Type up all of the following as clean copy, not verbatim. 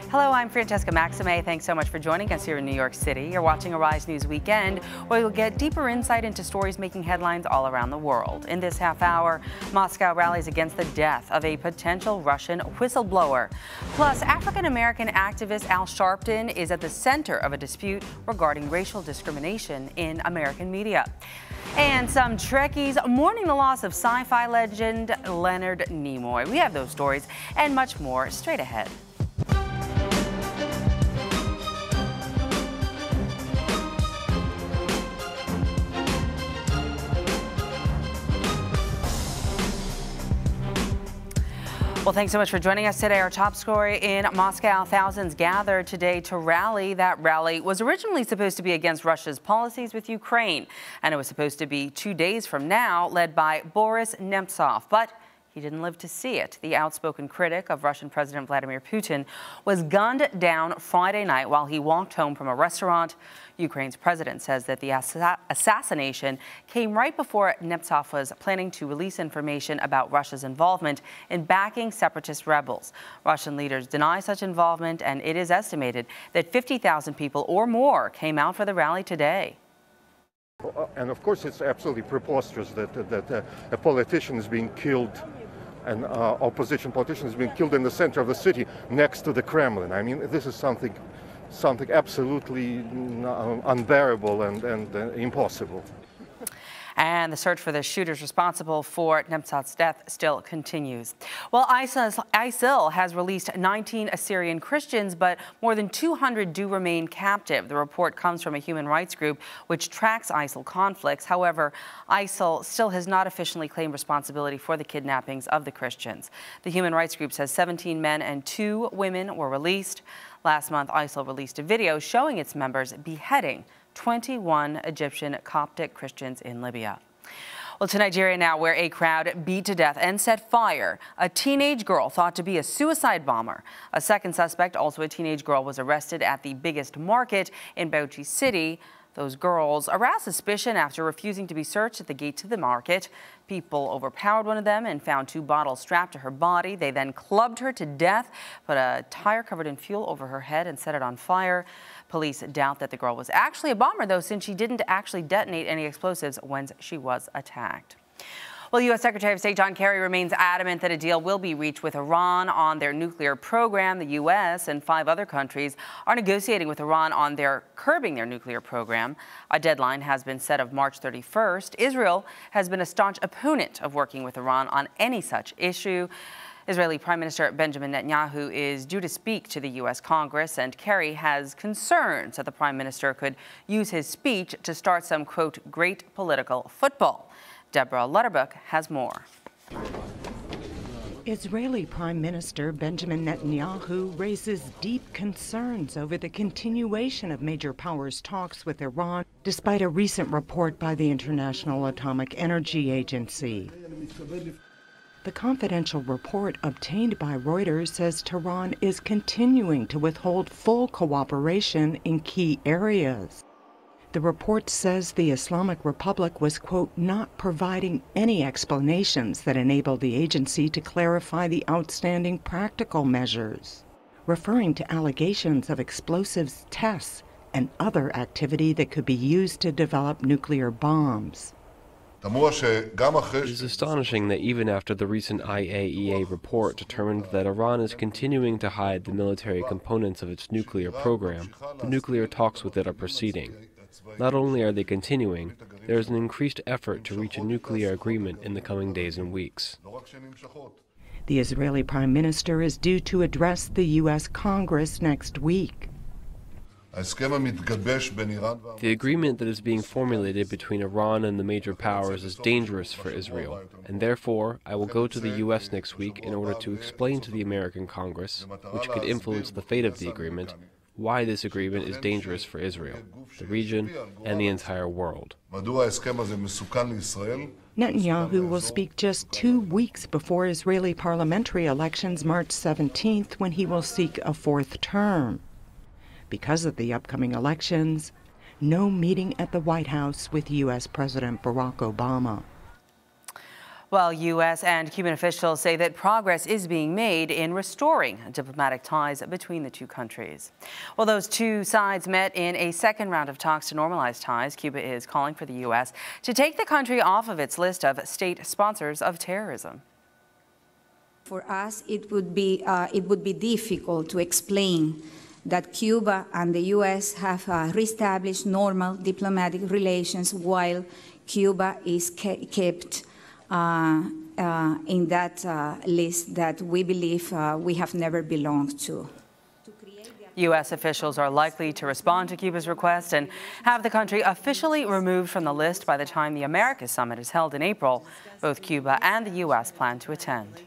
Hello, I'm Francesca Maxime. Thanks so much for joining us here in New York City. You're watching Arise News Weekend, where you'll get deeper insight into stories making headlines all around the world. In this half hour, Moscow rallies against the death of a potential Russian whistleblower. Plus, African-American activist Al Sharpton is at the center of a dispute regarding racial discrimination in American media. And some Trekkies mourning the loss of sci-fi legend Leonard Nimoy. We have those stories and much more straight ahead. Well, thanks so much for joining us today. Our top story in Moscow, thousands gathered today to rally. That rally was originally supposed to be against Russia's policies with Ukraine, and it was supposed to be 2 days from now, led by Boris Nemtsov. But he didn't live to see it. The outspoken critic of Russian President Vladimir Putin was gunned down Friday night while he walked home from a restaurant. Ukraine's president says that the assassination came right before Nemtsov was planning to release information about Russia's involvement in backing separatist rebels. Russian leaders deny such involvement, and it is estimated that 50,000 people or more came out for the rally today. And of course, it's absolutely preposterous that a politician is being killed, an opposition politician is being killed in the center of the city next to the Kremlin. I mean, this is something absolutely unbearable and impossible. And the search for the shooters responsible for Nemtsov's death still continues. Well, ISIL has released 19 Assyrian Christians, but more than 200 do remain captive. The report comes from a human rights group which tracks ISIL conflicts. However, ISIL still has not officially claimed responsibility for the kidnappings of the Christians. The human rights group says 17 men and 2 women were released. Last month, ISIL released a video showing its members beheading 21 Egyptian Coptic Christians in Libya. Well, to Nigeria now, where a crowd beat to death and set fire a teenage girl thought to be a suicide bomber. A second suspect, also a teenage girl, was arrested at the biggest market in Bauchi City. Those girls aroused suspicion after refusing to be searched at the gate to the market. People overpowered one of them and found 2 bottles strapped to her body. They then clubbed her to death, put a tire covered in fuel over her head and set it on fire. Police doubt that the girl was actually a bomber, though, since she didn't actually detonate any explosives when she was attacked. Well, U.S. Secretary of State John Kerry remains adamant that a deal will be reached with Iran on their nuclear program. The U.S. and 5 other countries are negotiating with Iran on curbing their nuclear program. A deadline has been set of March 31st. Israel has been a staunch opponent of working with Iran on any such issue. Israeli Prime Minister Benjamin Netanyahu is due to speak to the U.S. Congress, and Kerry has concerns that the Prime Minister could use his speech to start some, quote, great political football. Deborah Lutterbuck has more. Israeli Prime Minister Benjamin Netanyahu raises deep concerns over the continuation of major powers' talks with Iran, despite a recent report by the International Atomic Energy Agency. The confidential report obtained by Reuters says Tehran is continuing to withhold full cooperation in key areas. The report says the Islamic Republic was, quote, not providing any explanations that enable the agency to clarify the outstanding practical measures, referring to allegations of explosives tests and other activity that could be used to develop nuclear bombs. It is astonishing that even after the recent IAEA report determined that Iran is continuing to hide the military components of its nuclear program, the nuclear talks with it are proceeding. Not only are they continuing, there is an increased effort to reach a nuclear agreement in the coming days and weeks. The Israeli Prime Minister is due to address the U.S. Congress next week. The agreement that is being formulated between Iran and the major powers is dangerous for Israel, and therefore I will go to the U.S. next week in order to explain to the American Congress, which could influence the fate of the agreement, why this agreement is dangerous for Israel, the region, and the entire world. Netanyahu will speak just 2 weeks before Israeli parliamentary elections March 17th, when he will seek a 4th term. Because of the upcoming elections, no meeting at the White House with U.S. President Barack Obama. Well, U.S. and Cuban officials say that progress is being made in restoring diplomatic ties between the two countries. Well, those two sides met in a second round of talks to normalize ties. Cuba is calling for the U.S. to take the country off of its list of state sponsors of terrorism. For us, it would be difficult to explain that Cuba and the U.S. have reestablished normal diplomatic relations while Cuba is kept in that list that we believe we have never belonged to. U.S. officials are likely to respond to Cuba's request and have the country officially removed from the list by the time the Americas Summit is held in April. Both Cuba and the U.S. plan to attend.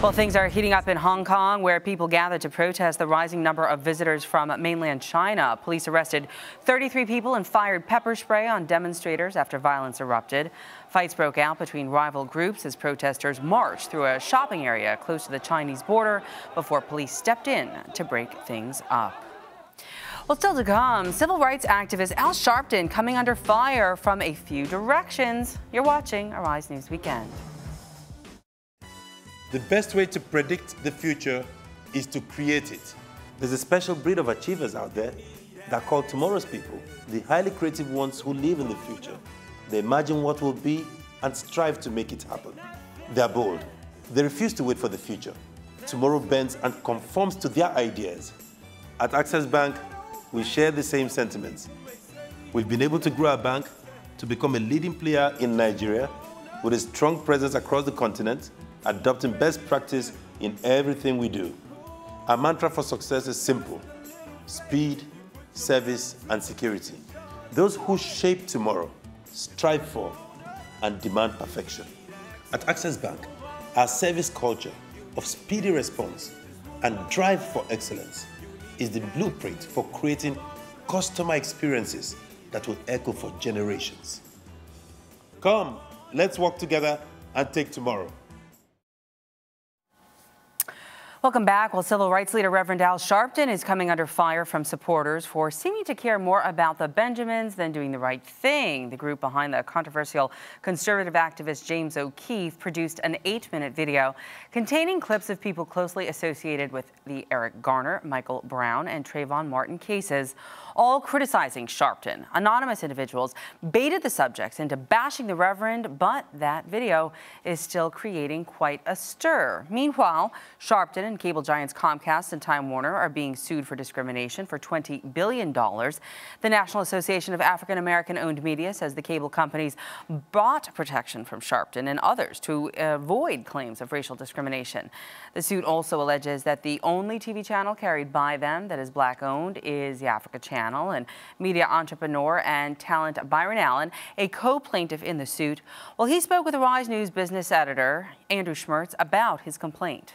Well, things are heating up in Hong Kong, where people gathered to protest the rising number of visitors from mainland China. Police arrested 33 people and fired pepper spray on demonstrators after violence erupted. Fights broke out between rival groups as protesters marched through a shopping area close to the Chinese border before police stepped in to break things up. Well, still to come, civil rights activist Al Sharpton coming under fire from a few directions. You're watching Arise News Weekend. The best way to predict the future is to create it. There's a special breed of achievers out there that are called tomorrow's people, the highly creative ones who live in the future. They imagine what will be and strive to make it happen. They're bold. They refuse to wait for the future. Tomorrow bends and conforms to their ideas. At Access Bank, we share the same sentiments. We've been able to grow our bank to become a leading player in Nigeria with a strong presence across the continent, adopting best practice in everything we do. Our mantra for success is simple: speed, service, and security. Those who shape tomorrow strive for and demand perfection. At Access Bank, our service culture of speedy response and drive for excellence is the blueprint for creating customer experiences that will echo for generations. Come, let's work together and take tomorrow. Welcome back. Well, civil rights leader Reverend Al Sharpton is coming under fire from supporters for seeming to care more about the Benjamins than doing the right thing. The group behind the controversial conservative activist James O'Keefe produced an 8-minute video containing clips of people closely associated with the Eric Garner, Michael Brown, and Trayvon Martin cases, all criticizing Sharpton. Anonymous individuals baited the subjects into bashing the Reverend, but that video is still creating quite a stir. Meanwhile, Sharpton and cable giants Comcast and Time Warner are being sued for discrimination for $20 billion. The National Association of African American Owned Media says the cable companies bought protection from Sharpton and others to avoid claims of racial discrimination. The suit also alleges that the only TV channel carried by them that is Black-owned is the Africa Channel, and media entrepreneur and talent Byron Allen, a co-plaintiff in the suit. Well, he spoke with Arise News business editor Andrew Schmertz about his complaint.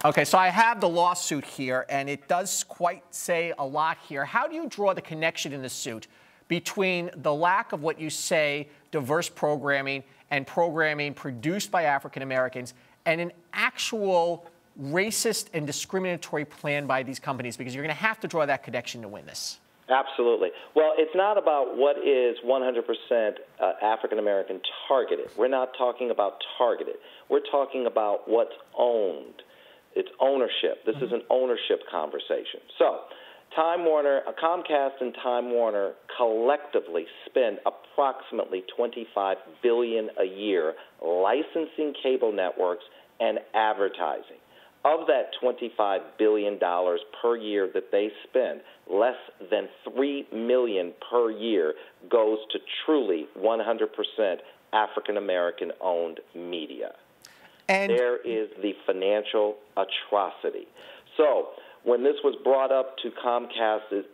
Okay, so I have the lawsuit here, and it does quite say a lot here. How do you draw the connection in the suit between the lack of what you say diverse programming and programming produced by African Americans and an actual racist and discriminatory plan by these companies? Because you're going to have to draw that connection to win this. Absolutely. Well, it's not about what is 100% African American targeted. We're not talking about targeted. We're talking about what's owned. It's ownership. This is an ownership conversation. So, Time Warner, Comcast and Time Warner collectively spend approximately $25 billion a year licensing cable networks and advertising. Of that $25 billion per year that they spend, less than $3 million per year goes to truly 100% African American owned media. And there is the financial atrocity. So when this was brought to Comcast's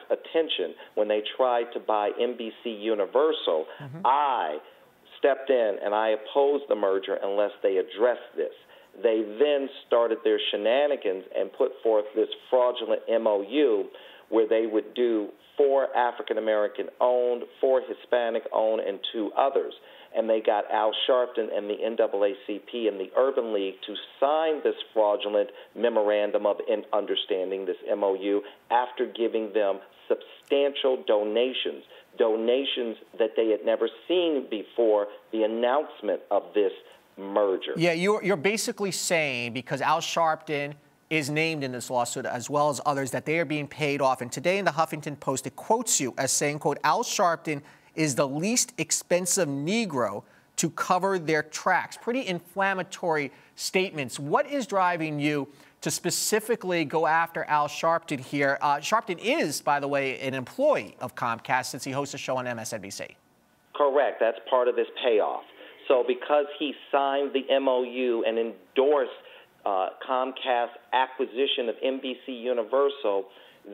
attention, when they tried to buy NBC Universal, I stepped in and I opposed the merger unless they addressed this. They then started their shenanigans and put forth this fraudulent MOU where they would do 4 African American owned, 4 Hispanic owned, and 2 others. and they got Al Sharpton and the NAACP and the Urban League to sign this fraudulent memorandum of understanding, this MOU, after giving them substantial donations that they had never seen before the announcement of this merger. Yeah, you're basically saying, because Al Sharpton is named in this lawsuit, as well as others, that they are being paid off. And today in the Huffington Post, it quotes you as saying, quote, Al Sharpton is the least expensive Negro to cover their tracks. Pretty inflammatory statements. What is driving you to specifically go after Al Sharpton here? Sharpton is, by the way, an employee of Comcast since he hosts a show on MSNBC. Correct. That's part of this payoff. So because he signed the MOU and endorsed Comcast's acquisition of NBC Universal,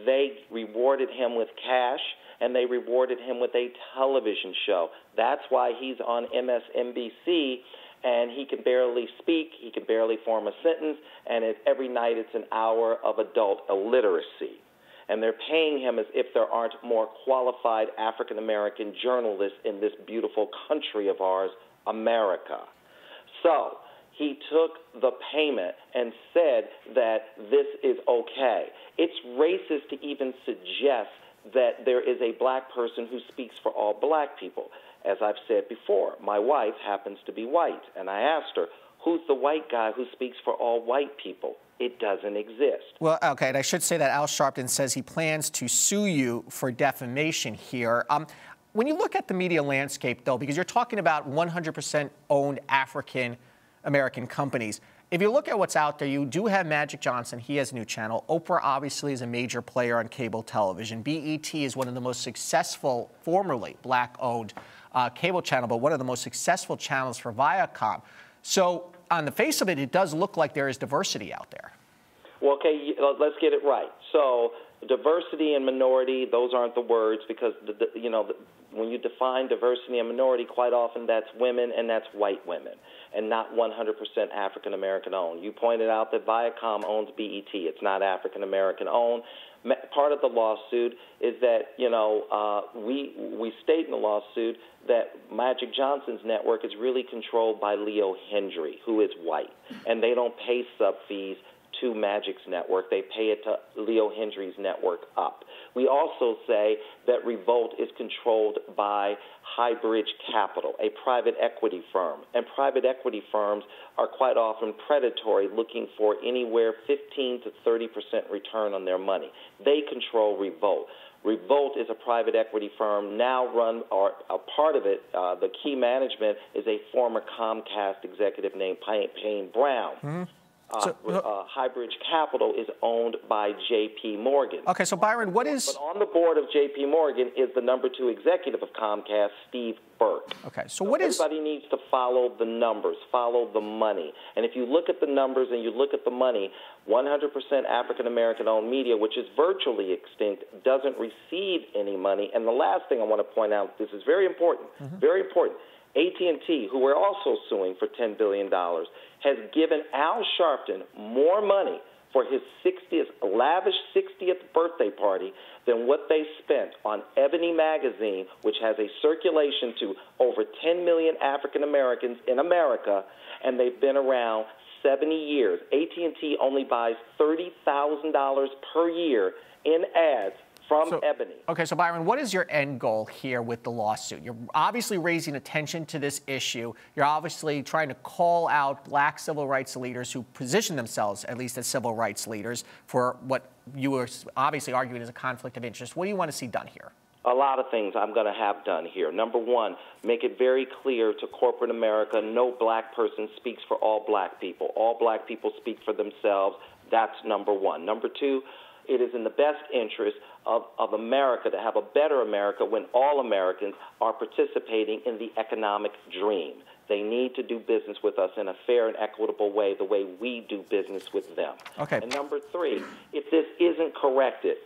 they rewarded him with cash and they rewarded him with a television show. That's why he's on MSNBC, and he can barely speak, he can barely form a sentence, and every night it's an hour of adult illiteracy. And they're paying him as if there aren't more qualified African-American journalists in this beautiful country of ours, America. So he took the payment and said that this is okay. It's racist to even suggest that there is a black person who speaks for all black people. As I've said before, my wife happens to be white, and I asked her, who's the white guy who speaks for all white people? It doesn't exist. Well, okay, and I should say that Al Sharpton says he plans to sue you for defamation here. When you look at the media landscape, though, because you're talking about 100% owned African-American companies, if you look at what's out there, you do have Magic Johnson. He has a new channel. Oprah obviously is a major player on cable television. BET is one of the most successful, formerly black-owned cable channel, but one of the most successful channels for Viacom. So on the face of it, it does look like there is diversity out there. Well, okay, let's get it right. So diversity and minority, those aren't the words, because when you define diversity and minority, quite often that's women and that's white women, and not 100% African American owned. You pointed out that Viacom owns BET. It's not African American owned. Part of the lawsuit is that, we state in the lawsuit that Magic Johnson's network is really controlled by Leo Hendry, who is white, and they don't pay sub fees to Magic's network. They pay it to Leo Hendry's network up. We also say that Revolt is controlled by Highbridge Capital, a private equity firm. And private equity firms are quite often predatory, looking for anywhere 15 to 30% return on their money. They control Revolt. Revolt is a private equity firm now run, or a part of it, the key management is a former Comcast executive named Payne Brown. Mm-hmm. Highbridge Capital is owned by J.P. Morgan. Okay, so Byron, what is... But on the board of J.P. Morgan is the #2 executive of Comcast, Steve Burke. Okay, so what is... Everybody needs to follow the numbers, follow the money. And if you look at the numbers and you look at the money, 100% African-American owned media, which is virtually extinct, doesn't receive any money. And the last thing I want to point out, this is very important, very important. AT&T, who we're also suing for $10 billion, has given Al Sharpton more money for his lavish 60th birthday party than what they spent on Ebony magazine, which has a circulation to over 10 million African Americans in America, and they've been around 70 years. AT&T only buys $30,000 per year in ads from Ebony. Okay, so Byron, what is your end goal here with the lawsuit? You're obviously raising attention to this issue. You're obviously trying to call out black civil rights leaders who position themselves, at least as civil rights leaders, for what you were obviously arguing is a conflict of interest. What do you want to see done here? A lot of things I'm going to have done here. Number one, make it very clear to corporate America, no black person speaks for all black people. All black people speak for themselves. That's number one. Number two, it is in the best interest of America to have a better America when all Americans are participating in the economic dream. They need to do business with us in a fair and equitable way, the way we do business with them. Okay. And number three, if this isn't corrected,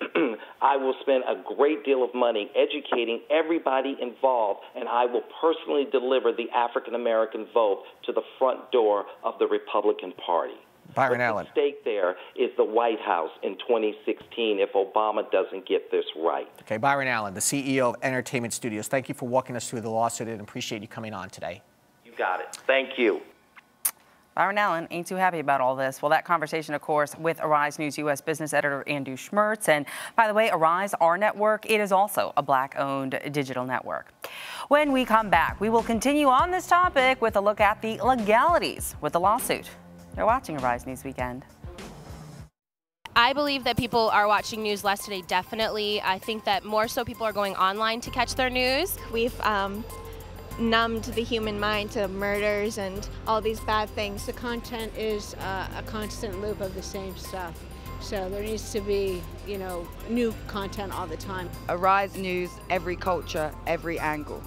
I will spend a great deal of money educating everybody involved, and I will personally deliver the African-American vote to the front door of the Republican Party. Byron Allen. What's at stake there is the White House in 2016 if Obama doesn't get this right. Okay, Byron Allen, the CEO of Entertainment Studios. Thank you for walking us through the lawsuit and appreciate you coming on today. You got it. Thank you. Byron Allen ain't too happy about all this. Well, that conversation, of course, with Arise News U.S. business editor Andrew Schmertz. And by the way, Arise, our network, it is also a Black-owned digital network. When we come back, we will continue on this topic with a look at the legalities with the lawsuit. You're watching Arise News Weekend. I believe that people are watching news less today, definitely. I think that more so people are going online to catch their news. We've numbed the human mind to murders and all these bad things. The content is a constant loop of the same stuff. So there needs to be, new content all the time. Arise News, every culture, every angle.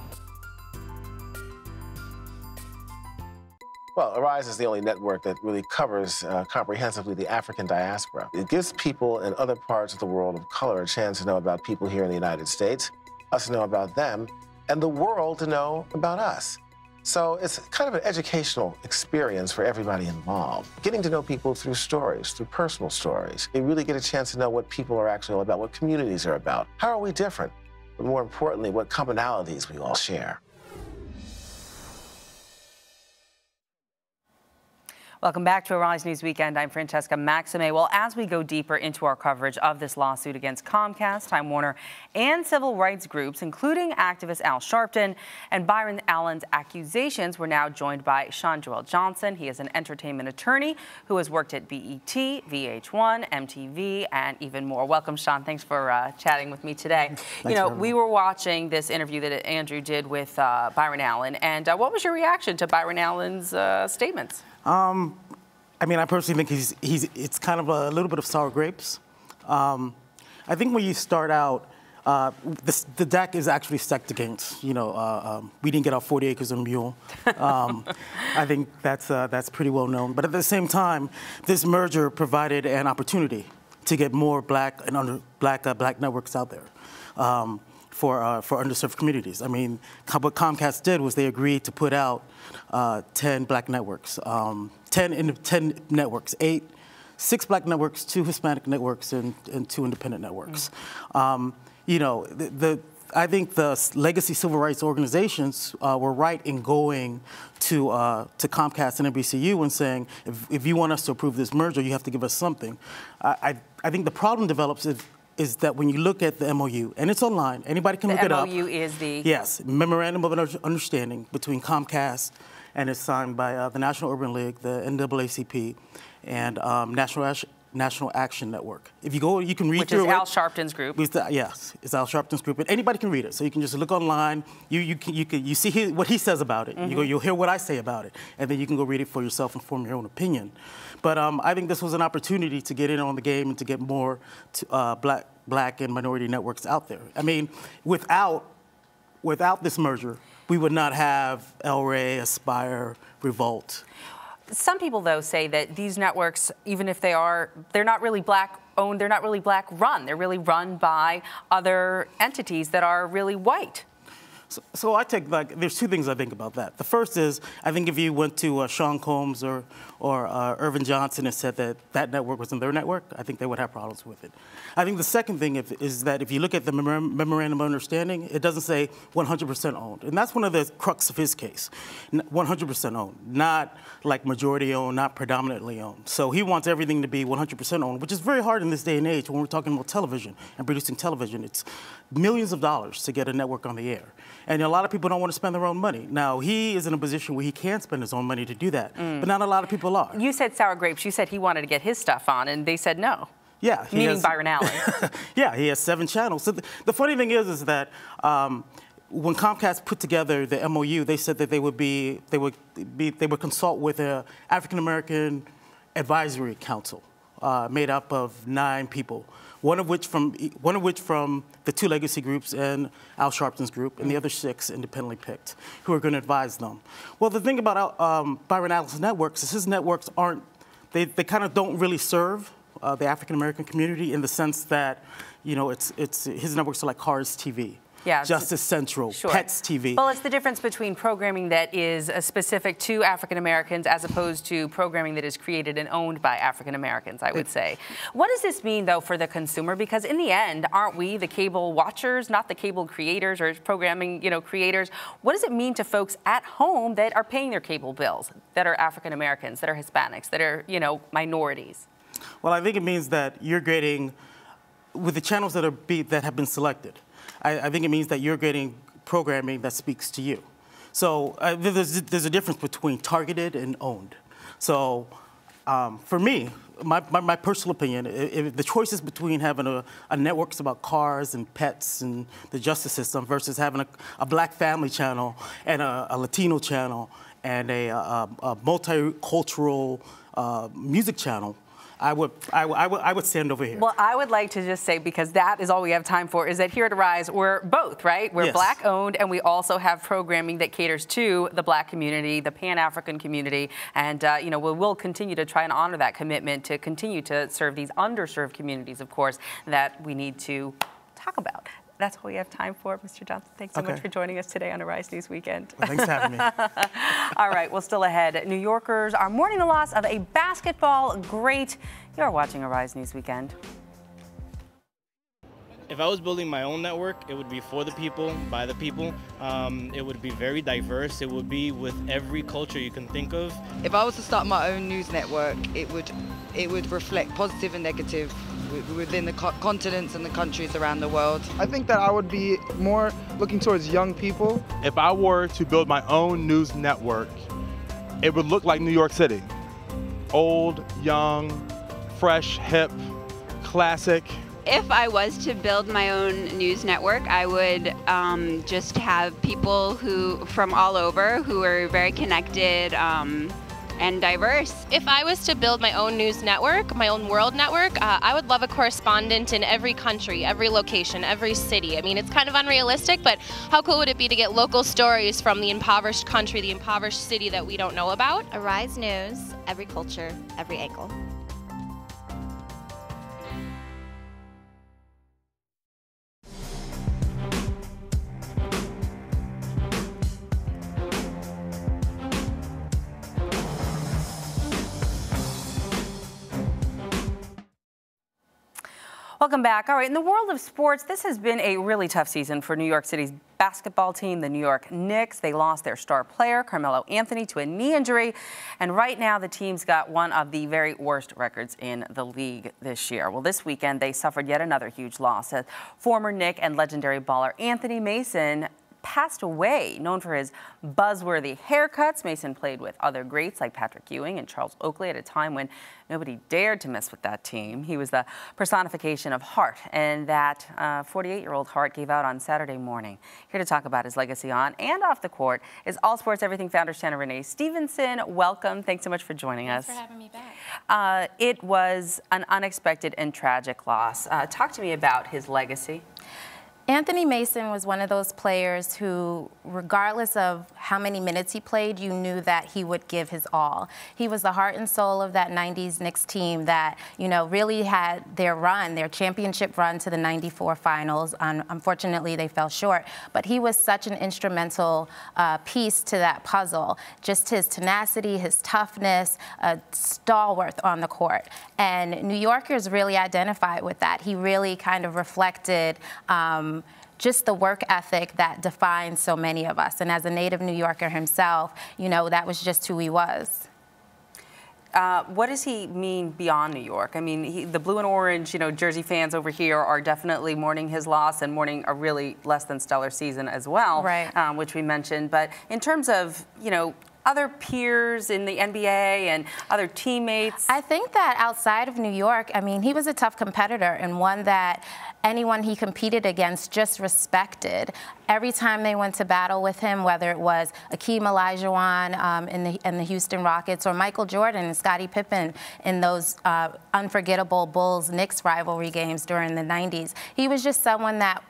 Well, Arise is the only network that really covers comprehensively the African diaspora. It gives people in other parts of the world of color a chance to know about people here in the United States, us to know about them, and the world to know about us. So it's kind of an educational experience for everybody involved. Getting to know people through stories, through personal stories. You really get a chance to know what people are actually all about, what communities are about. How are we different? But more importantly, what commonalities we all share. Welcome back to Arise News Weekend. I'm Francesca Maxime. Well, as we go deeper into our coverage of this lawsuit against Comcast, Time Warner, and civil rights groups, including activist Al Sharpton, and Byron Allen's accusations, we're now joined by Sean Joel Johnson. He is an entertainment attorney who has worked at BET, VH1, MTV, and even more. Welcome, Sean. Thanks for chatting with me today. We were watching this interview that Andrew did with Byron Allen, and what was your reaction to Byron Allen's statements? I mean, I personally think it's kind of a little bit of sour grapes. I think when you start out, the deck is actually stacked against. We didn't get our 40 acres and a mule. I think that's pretty well known. But at the same time, this merger provided an opportunity to get more black networks out there. For underserved communities. I mean, what Comcast did was they agreed to put out 10 black networks, 10 networks, 6 black networks, 2 Hispanic networks, and 2 independent networks. I think the legacy civil rights organizations were right in going to Comcast and NBCU and saying, if you want us to approve this merger, you have to give us something. I think the problem develops is that when you look at the MOU, and it's online, anybody can look it up. The MOU is the? Yes, Memorandum of Understanding between Comcast, and it's signed by the National Urban League, the NAACP, and National Action Network. If you go, you can read through it. Which is Al Sharpton's group. Yes, it's Al Sharpton's group, and anybody can read it. So you can just look online. You see what he says about it. Mm-hmm. You'll hear what I say about it, and then you can go read it for yourself and form your own opinion. But I think this was an opportunity to get in on the game and to get more black and minority networks out there. I mean, without this merger, we would not have El Rey, Aspire, Revolt. Some people, though, say that these networks, even if they're not really black-owned, they're not really black-run. They're really run by other entities that are really white. So I take, there's 2 things I think about that. The first is, I think if you went to Sean Combs or Irvin Johnson and said that network was in their network, I think they would have problems with it. I think the second thing is that if you look at the Memorandum of Understanding, it doesn't say 100% owned. And that's one of the crux of his case, 100% owned, not like majority owned, not predominantly owned. So he wants everything to be 100% owned, which is very hard in this day and age when we're talking about television and producing television. It's millions of dollars to get a network on the air. And a lot of people don't want to spend their own money. Now, he is in a position where he can spend his own money to do that, but not a lot of people are. You said sour grapes. You said he wanted to get his stuff on, and they said no. Yeah. Meaning Byron Allen. Yeah, he has 7 channels. So the funny thing is that when Comcast put together the MOU, they said that they would consult with an African American advisory council made up of 9 people. One of which from the 2 legacy groups and Al Sharpton's group, and the other 6 independently picked, who are going to advise them. Well, the thing about Byron Allen's networks is his networks they kind of don't really serve the African American community in the sense that, his networks are like Cars TV. Justice Central, sure. Pets TV. Well, it's the difference between programming that is specific to African Americans as opposed to programming that is created and owned by African Americans, I would say. What does this mean, though, for the consumer? Because in the end, aren't we the cable watchers, not the cable creators or programming, creators? What does it mean to folks at home that are paying their cable bills, that are African Americans, that are Hispanics, that are, minorities? Well, I think it means that you're getting, with the channels that have been selected, I think it means that you're getting programming that speaks to you. So there's a difference between targeted and owned. So for me, my personal opinion, if the choice is between having a network that's about cars and pets and the justice system versus having a black family channel and a Latino channel and a multicultural music channel, I would stand over here. Well, I would like to just say, because that is all we have time for, is that here at Arise, we're both, right? We're Black owned, and we also have programming that caters to the Black community, the Pan-African community, and we'll continue to try and honor that commitment to continue to serve these underserved communities, of course, that we need to talk about. That's all we have time for. Mr. Johnson, thanks so much for joining us today on Arise News Weekend. Well, thanks for having me. All right, well, still ahead, New Yorkers are mourning the loss of a basketball great. You're watching Arise News Weekend. If I was building my own network, it would be for the people, by the people. It would be very diverse. It would be with every culture you can think of. If I was to start my own news network, it would reflect positive and negative within the continents and the countries around the world. I think that I would be more looking towards young people. If I were to build my own news network, it would look like New York City. Old, young, fresh, hip, classic. If I was to build my own news network, I would just have people from all over who are very connected and diverse. If I was to build my own news network, my own world network, I would love a correspondent in every country, every location, every city. I mean, it's kind of unrealistic, but how cool would it be to get local stories from the impoverished country, the impoverished city that we don't know about? Arise News, every culture, every angle. Welcome back. All right, in the world of sports, this has been a really tough season for New York City's basketball team, the New York Knicks. They lost their star player, Carmelo Anthony, to a knee injury. And right now, the team's got one of the very worst records in the league this year. Well, this weekend, they suffered yet another huge loss as former Knick and legendary baller Anthony Mason passed away. Known for his buzzworthy haircuts, Mason played with other greats like Patrick Ewing and Charles Oakley at a time when nobody dared to mess with that team. He was the personification of heart, and that 48-year-old heart gave out on Saturday morning. Here to talk about his legacy on and off the court is All Sports Everything founder Shannon Renee Stevenson. Welcome. Thanks so much for joining us. Thanks for having me back. It was an unexpected and tragic loss. Talk to me about his legacy. Anthony Mason was one of those players who, regardless of how many minutes he played, you knew that he would give his all. He was the heart and soul of that 90s Knicks team that, really had their run, their championship run to the 94 finals. Unfortunately, they fell short. But he was such an instrumental piece to that puzzle. Just his tenacity, his toughness, stalwart on the court. And New Yorkers really identified with that. He really kind of reflected just the work ethic that defines so many of us. And as a native New Yorker himself, that was just who he was. What does he mean beyond New York? I mean, the blue and orange, Jersey fans over here are definitely mourning his loss and mourning a really less than stellar season as well, right. Which we mentioned. But in terms of, other peers in the NBA and other teammates? I think that outside of New York, he was a tough competitor and one that anyone he competed against just respected. Every time they went to battle with him, whether it was Akeem Olajuwon in the Houston Rockets or Michael Jordan and Scottie Pippen in those unforgettable Bulls-Knicks rivalry games during the 90s, he was just someone that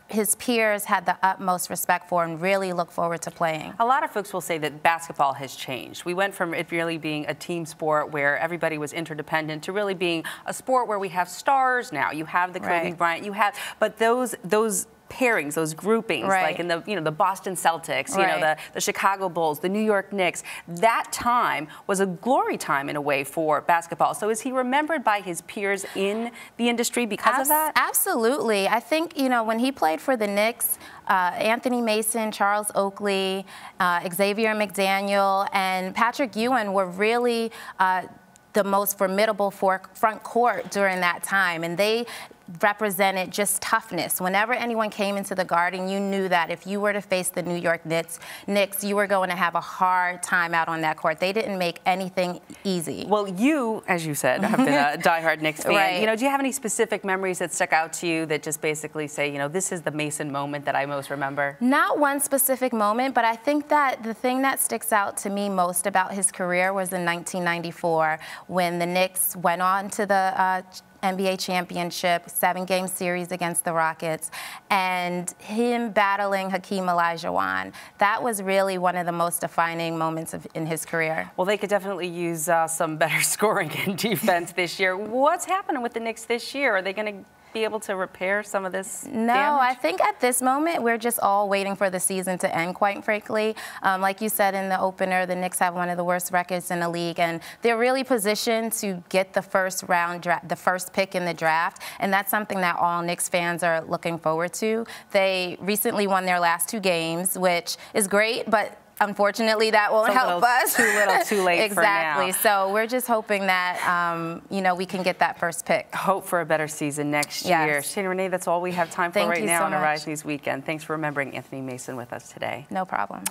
his peers had the utmost respect for and really look forward to playing. A lot of folks will say that basketball has changed. We went from it really being a team sport where everybody was interdependent to really being a sport where we have stars now. You have the Kobe Bryant, but those pairings, those groupings, like in the Boston Celtics, the Chicago Bulls, the New York Knicks. That time was a glory time in a way for basketball. So is he remembered by his peers in the industry because of that? Absolutely. I think, when he played for the Knicks, Anthony Mason, Charles Oakley, Xavier McDaniel, and Patrick Ewing were really the most formidable front court during that time, and they represented just toughness. Whenever anyone came into the Garden, you knew that if you were to face the New York Knicks, you were going to have a hard time out on that court. They didn't make anything easy. Well, you, as you said, have been a diehard Knicks fan. Do you have any specific memories that stuck out to you that just basically say, this is the Mason moment that I most remember? Not one specific moment, but I think that the thing that sticks out to me most about his career was in 1994 when the Knicks went on to the NBA championship, 7-game series against the Rockets, and him battling Hakeem Olajuwon. That was really one of the most defining moments in his career. Well, they could definitely use some better scoring and defense this year. What's happening with the Knicks this year? Are they going to be able to repair some of this damage? I think at this moment we're just all waiting for the season to end, quite frankly. Like you said in the opener, the Knicks have one of the worst records in the league, and they're really positioned to get the first pick in the draft, and that's something that all Knicks fans are looking forward to. They recently won their last 2 games, which is great, but unfortunately, that won't help us. Too little, too late Exactly. For now. So we're just hoping that, we can get that first pick. Hope for a better season next year. Shana Renee, that's all we have time for right now on Arise News Weekend. Thanks for remembering Anthony Mason with us today. No problem.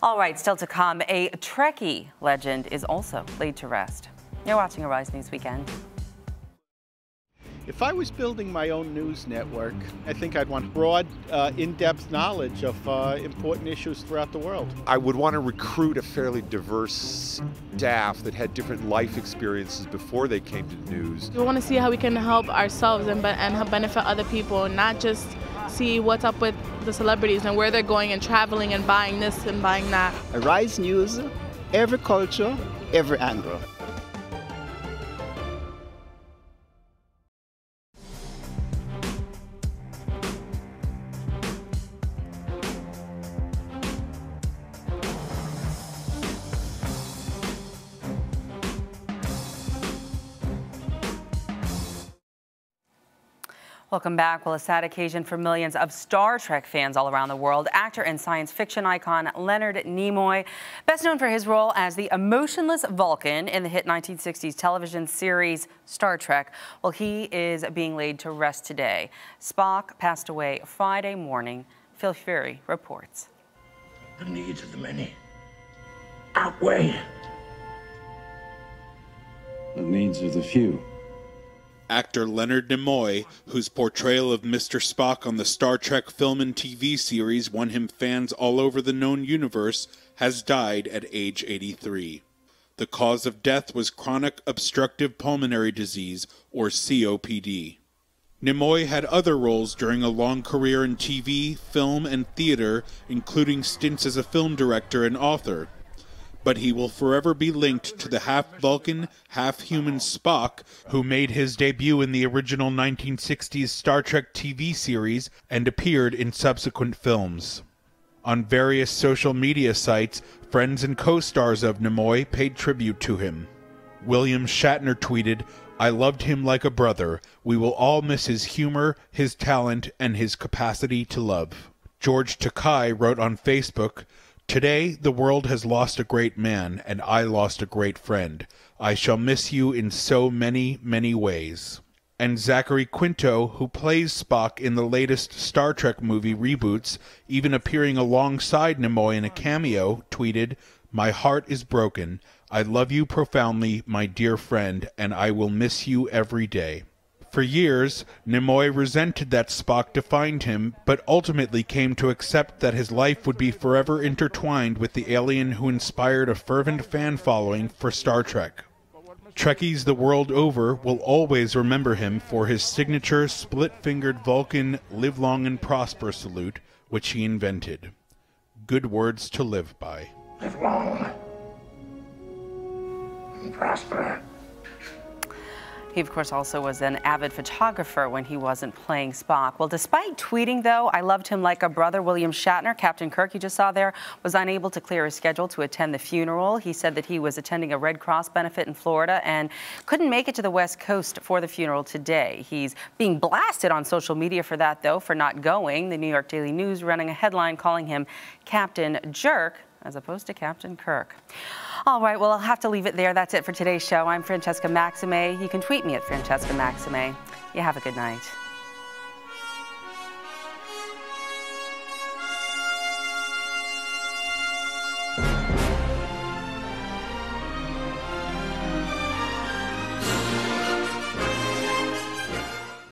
All right, still to come, a Trekkie legend is also laid to rest. You're watching Arise News Weekend. If I was building my own news network, I think I'd want broad, in-depth knowledge of important issues throughout the world. I would want to recruit a fairly diverse staff that had different life experiences before they came to news. We want to see how we can help ourselves and help benefit other people, and not just see what's up with the celebrities and where they're going and traveling and buying this and buying that. Arise News, every culture, every angle. Welcome back. Well, a sad occasion for millions of Star Trek fans all around the world. Actor and science fiction icon Leonard Nimoy, best known for his role as the emotionless Vulcan in the hit 1960s television series Star Trek. Well, he is being laid to rest today. Spock passed away Friday morning. Phil Fury reports. The needs of the many outweigh the needs of the few. Actor Leonard Nimoy, whose portrayal of Mr. Spock on the Star Trek film and TV series won him fans all over the known universe, has died at age 83. The cause of death was chronic obstructive pulmonary disease, or COPD. Nimoy had other roles during a long career in TV, film, and theater, including stints as a film director and author. But he will forever be linked to the half-Vulcan, half-human Spock, who made his debut in the original 1960s Star Trek TV series and appeared in subsequent films. On various social media sites, friends and co-stars of Nimoy paid tribute to him. William Shatner tweeted, "I loved him like a brother. We will all miss his humor, his talent, and his capacity to love." George Takei wrote on Facebook, "Today, the world has lost a great man, and I lost a great friend. I shall miss you in so many, many ways." And Zachary Quinto, who plays Spock in the latest Star Trek movie reboots, even appearing alongside Nimoy in a cameo, tweeted, "My heart is broken. I love you profoundly, my dear friend, and I will miss you every day." For years, Nimoy resented that Spock defined him, but ultimately came to accept that his life would be forever intertwined with the alien who inspired a fervent fan following for Star Trek. Trekkies the world over will always remember him for his signature split-fingered Vulcan "Live Long and Prosper" salute, which he invented. Good words to live by. Live long and prosper. He, of course, also was an avid photographer when he wasn't playing Spock. Well, despite tweeting, though, "I loved him like a brother," William Shatner, Captain Kirk you just saw there, was unable to clear his schedule to attend the funeral. He said that he was attending a Red Cross benefit in Florida and couldn't make it to the West Coast for the funeral today. He's being blasted on social media for that, though, for not going. The New York Daily News running a headline calling him Captain Jerk as opposed to Captain Kirk. All right, well, I'll have to leave it there. That's it for today's show. I'm Francesca Maxime. You can tweet me at Francesca Maxime. You have a good night.